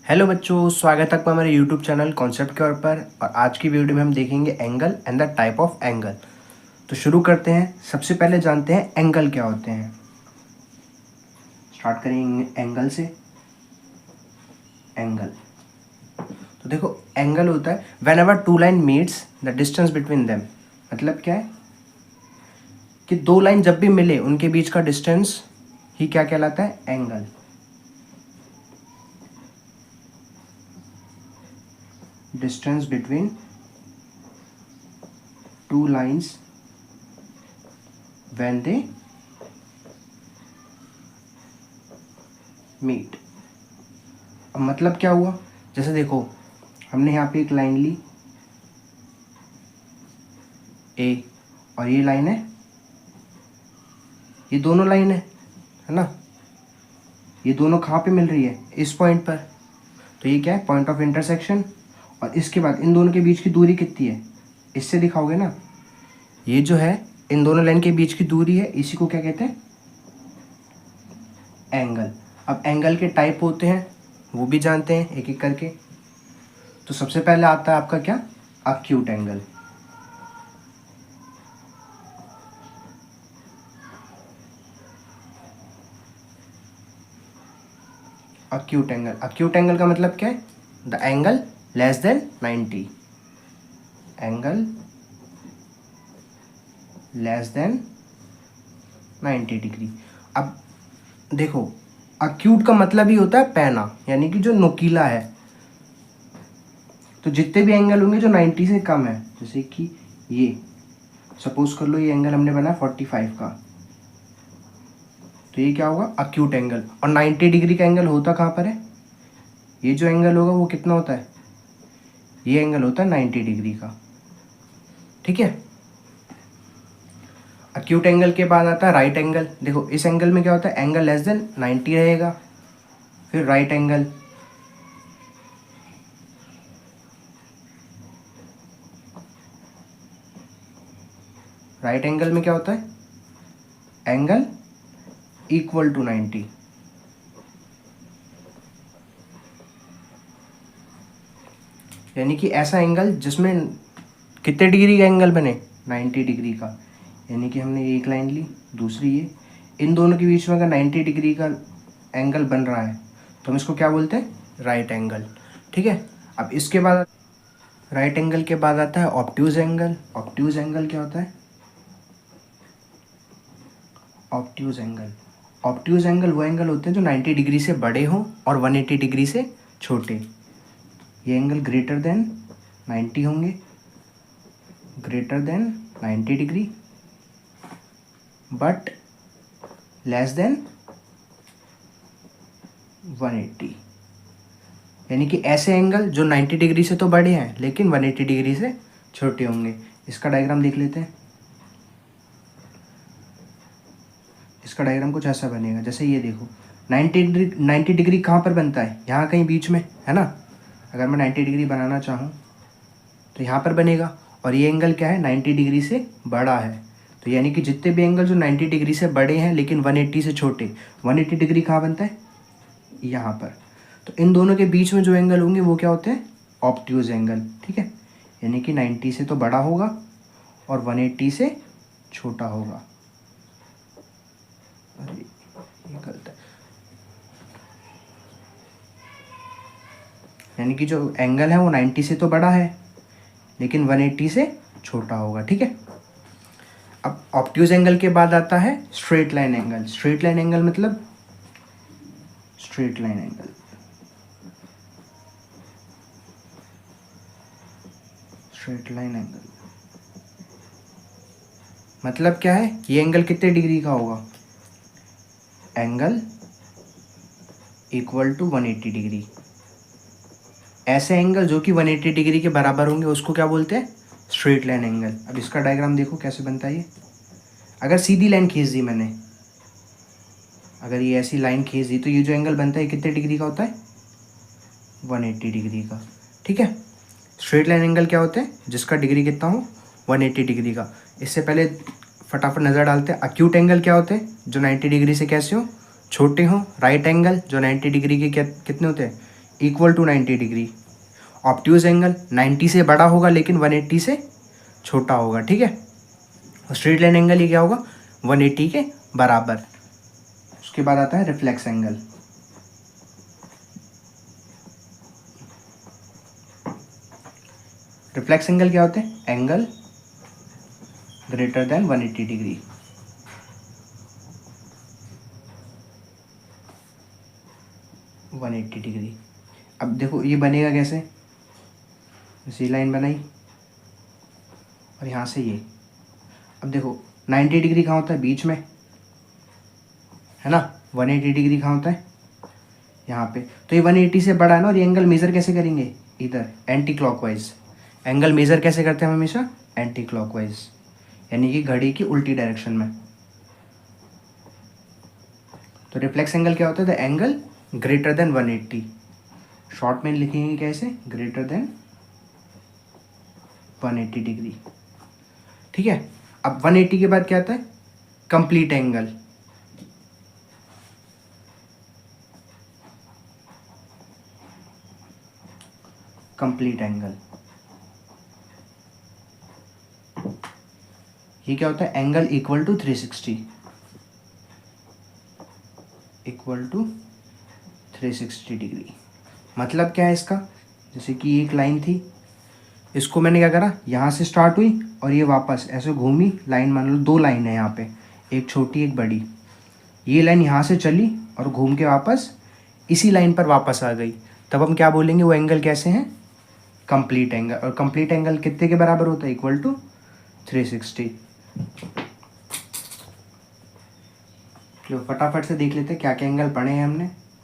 Hello बच्चों, स्वागत है आपका हमारे यूट्यूब चैनल कॉन्सेप्ट के ऊपर। और आज की वीडियो में हम देखेंगे angle and the type of angle. तो शुरू करते हैं। सबसे पहले जानते हैं एंगल क्या होते हैं। स्टार्ट करेंगे एंगल से। एंगल तो देखो, एंगल होता है whenever two line meets the distance between them. मतलब क्या है कि दो लाइन जब भी मिले उनके बीच का डिस्टेंस ही क्या कहलाता है, angle. Distance between two lines when they meet। अब मतलब क्या हुआ, जैसे देखो हमने यहाँ पे एक लाइन ली ए, और ये लाइन है, ये दोनों लाइन है ना। ये दोनों कहाँ पे मिल रही है, इस पॉइंट पर। तो ये क्या है, पॉइंट ऑफ इंटरसेक्शन। और इसके बाद इन दोनों के बीच की दूरी कितनी है, इससे दिखाओगे ना। ये जो है इन दोनों लाइन के बीच की दूरी है, इसी को क्या कहते हैं, एंगल। अब एंगल के टाइप होते हैं वो भी जानते हैं एक एक करके। तो सबसे पहले आता है आपका क्या, acute angle. Acute angle, acute angle का मतलब क्या है, the angle less than 90। Angle less than 90 degree. अब देखो, अक्यूट का मतलब ही होता है पैना, यानी कि जो नुकीला है। तो जितने भी एंगल होंगे जो 90 से कम है, जैसे कि ये सपोज कर लो, ये एंगल हमने बनाया 45 का, तो ये क्या होगा, अक्यूट एंगल। और 90 डिग्री का एंगल होता कहाँ पर है, ये जो एंगल होगा वो कितना होता है, ये एंगल होता है 90 डिग्री का। ठीक है। अक्यूट एंगल के बाद आता है राइट एंगल। देखो इस एंगल में क्या होता है, एंगल लेस देन 90 रहेगा। फिर राइट एंगल, राइट एंगल में क्या होता है, एंगल इक्वल टू 90। यानी कि ऐसा एंगल जिसमें कितने डिग्री का एंगल बने, 90 डिग्री का। यानी कि हमने एक लाइन ली, दूसरी ये, इन दोनों के बीच में अगर 90 डिग्री का एंगल बन रहा है तो हम इसको क्या बोलते हैं, राइट एंगल। ठीक है। अब इसके बाद राइट एंगल के बाद आता है ऑब्ट्यूज एंगल। ऑब्ट्यूज एंगल क्या होता है, ऑब्ट्यूज एंगल, ऑब्ट्यूज एंगल वो एंगल होते हैं जो 90 डिग्री से बड़े हों और 180 डिग्री से छोटे। ये एंगल ग्रेटर देन 90 होंगे, greater than 90 degree, but less than 180। यानी कि ऐसे एंगल जो 90 डिग्री से तो बड़े हैं लेकिन 180 डिग्री से छोटे होंगे। इसका डायग्राम देख लेते हैं। इसका डायग्राम कुछ ऐसा बनेगा, जैसे ये देखो 90 डिग्री कहाँ पर बनता है, यहाँ कहीं बीच में है ना। अगर मैं 90 डिग्री बनाना चाहूँ तो यहाँ पर बनेगा। और ये एंगल क्या है, 90 डिग्री से बड़ा है। तो यानी कि जितने भी एंगल जो 90 डिग्री से बड़े हैं लेकिन 180 से छोटे, 180 डिग्री कहाँ बनता है, यहाँ पर। तो इन दोनों के बीच में जो एंगल होंगे वो क्या होते हैं, ऑब्ट्यूज एंगल। ठीक है। यानी कि 90 से तो बड़ा होगा और 180 से छोटा होगा। अरे ये गलत है। यानी कि जो एंगल है वो 90 से तो बड़ा है लेकिन 180 से छोटा होगा। ठीक है। अब ऑब्ट्यूज एंगल के बाद आता है straight line angle. Straight line angle मतलब, straight line angle, straight line angle मतलब क्या है, ये एंगल कितने डिग्री का होगा, एंगल इक्वल टू 180 डिग्री। ऐसे एंगल जो कि 180 डिग्री के बराबर होंगे उसको क्या बोलते हैं, स्ट्रेट लाइन एंगल। अब इसका डायग्राम देखो कैसे बनता है ये। अगर सीधी लाइन खींच दी मैंने, अगर ये ऐसी लाइन खींच दी तो ये जो एंगल बनता है कितने डिग्री का होता है, 180 डिग्री का। ठीक है। स्ट्रेट लाइन एंगल क्या होते हैं, जिसका डिग्री कितना हो, 180 डिग्री का। इससे पहले फटाफट नज़र डालते हैं अक्यूट एंगल क्या होते हैं, जो 90 डिग्री से कैसे हो, छोटे हों। राइट एंगल जो 90 डिग्री के क्या कितने होते हैं, equal to 90 degree. Obtuse angle 90 से बड़ा होगा लेकिन 180 से छोटा होगा, ठीक है। और स्ट्रेट लाइन एंगल ये क्या होगा, 180 के बराबर। उसके बाद आता है रिफ्लेक्स एंगल। रिफ्लेक्स एंगल क्या होते हैं, एंगल ग्रेटर देन 180 डिग्री। अब देखो ये बनेगा कैसे, इसी लाइन बनाई और यहाँ से ये। अब देखो 90 डिग्री कहाँ होता है, बीच में है ना। 180 डिग्री कहाँ होता है, यहाँ पे। तो ये 180 से बड़ा है ना, और ये एंगल मेज़र कैसे करेंगे, इधर एंटी क्लॉकवाइज। एंगल मेज़र कैसे करते हैं हम हमेशा, एंटी क्लॉकवाइज, यानी कि घड़ी की उल्टी डायरेक्शन में। तो रिफ्लेक्स एंगल क्या होता है, the angle greater than 180। Short में लिखेंगे कैसे, ग्रेटर देन 180 डिग्री, ठीक है। अब 180 के बाद क्या आता है, कंप्लीट एंगल। कंप्लीट एंगल ये क्या होता है, angle equal to 360, equal to 360 degree. मतलब क्या है इसका, जैसे कि एक लाइन थी, इसको मैंने क्या करा, यहाँ से स्टार्ट हुई और ये वापस ऐसे घूमी लाइन, मान लो 2 लाइन है यहाँ पे, एक छोटी एक बड़ी। ये लाइन यहाँ से चली और घूम के वापस इसी लाइन पर वापस आ गई, तब हम क्या बोलेंगे, वो एंगल कैसे हैं, कंप्लीट एंगल। और कंप्लीट एंगल कितने के बराबर होता है, इक्वल टू 360। चलो फटाफट से देख लेते हैं क्या क्या एंगल पढ़े हैं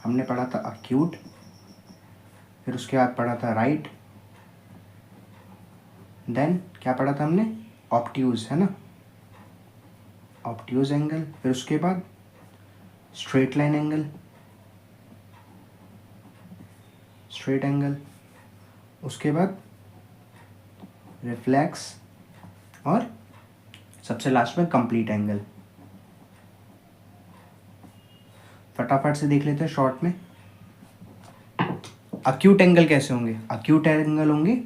हमने पढ़ा था अक्यूट, फिर उसके बाद पढ़ा था राइट, देन क्या पढ़ा था हमने, ऑब्ट्यूज, है ना, ऑब्ट्यूज एंगल। फिर उसके बाद straight line angle, straight angle. उसके बाद रिफ्लेक्स, और सबसे लास्ट में कंप्लीट एंगल। फटाफट से देख लेते हैं शॉर्ट में। अक्यूट एंगल कैसे होंगे, अक्यूट एंगल होंगे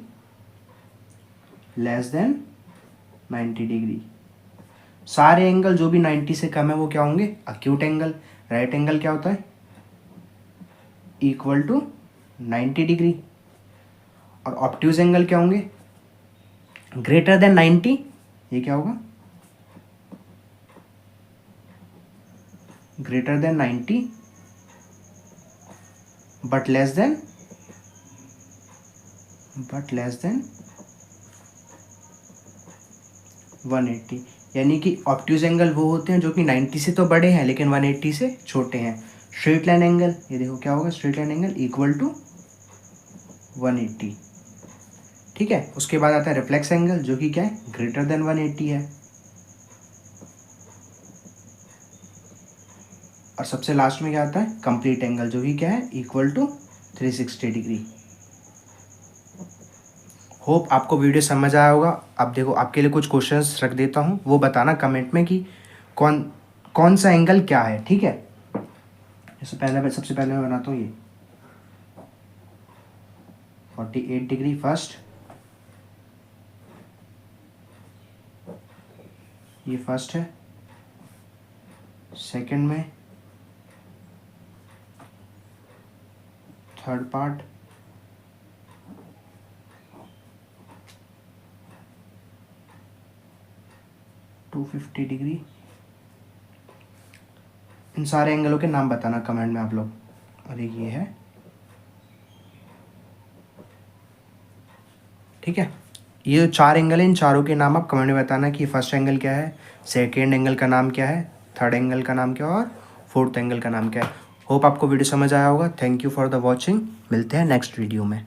लेस देन 90 डिग्री। सारे एंगल जो भी 90 से कम है वो क्या होंगे, अक्यूट एंगल। राइट एंगल क्या होता है, इक्वल टू 90 डिग्री। और ऑब्ट्यूज एंगल क्या होंगे, ग्रेटर देन 90, ये क्या होगा, greater than 90 but less than 180। यानी कि ऑब्ट्यूज एंगल वो होते हैं जो कि 90 से तो बड़े हैं लेकिन 180 से छोटे हैं। स्ट्रेट लाइन एंगल, ये देखो क्या होगा, straight line angle equal to 180, ठीक है। उसके बाद आता है रिफ्लेक्स एंगल जो कि क्या है, ग्रेटर देन 180 है। और सबसे लास्ट में क्या आता है, कंप्लीट एंगल जो कि क्या है, इक्वल टू 360 डिग्री। होप आपको वीडियो समझ आया होगा। अब देखो आपके लिए कुछ क्वेश्चंस रख देता हूँ, वो बताना कमेंट में कि कौन सा एंगल क्या है, ठीक है। सबसे पहले मैं बनाता हूँ ये 48 डिग्री फर्स्ट, ये फर्स्ट है। सेकंड में थर्ड पार्ट, टू 250 डिग्री। इन सारे एंगलों के नाम बताना कमेंट में आप लोग। और एक ये है, ठीक है। ये जो 4 एंगल है, इन चारों के नाम आप कमेंट में बताना कि फर्स्ट एंगल क्या है, सेकेंड एंगल का नाम क्या है, थर्ड एंगल का नाम क्या है और फोर्थ एंगल का नाम क्या है। होप आपको वीडियो समझ आया होगा। Thank you for the watching. मिलते हैं नेक्स्ट वीडियो में।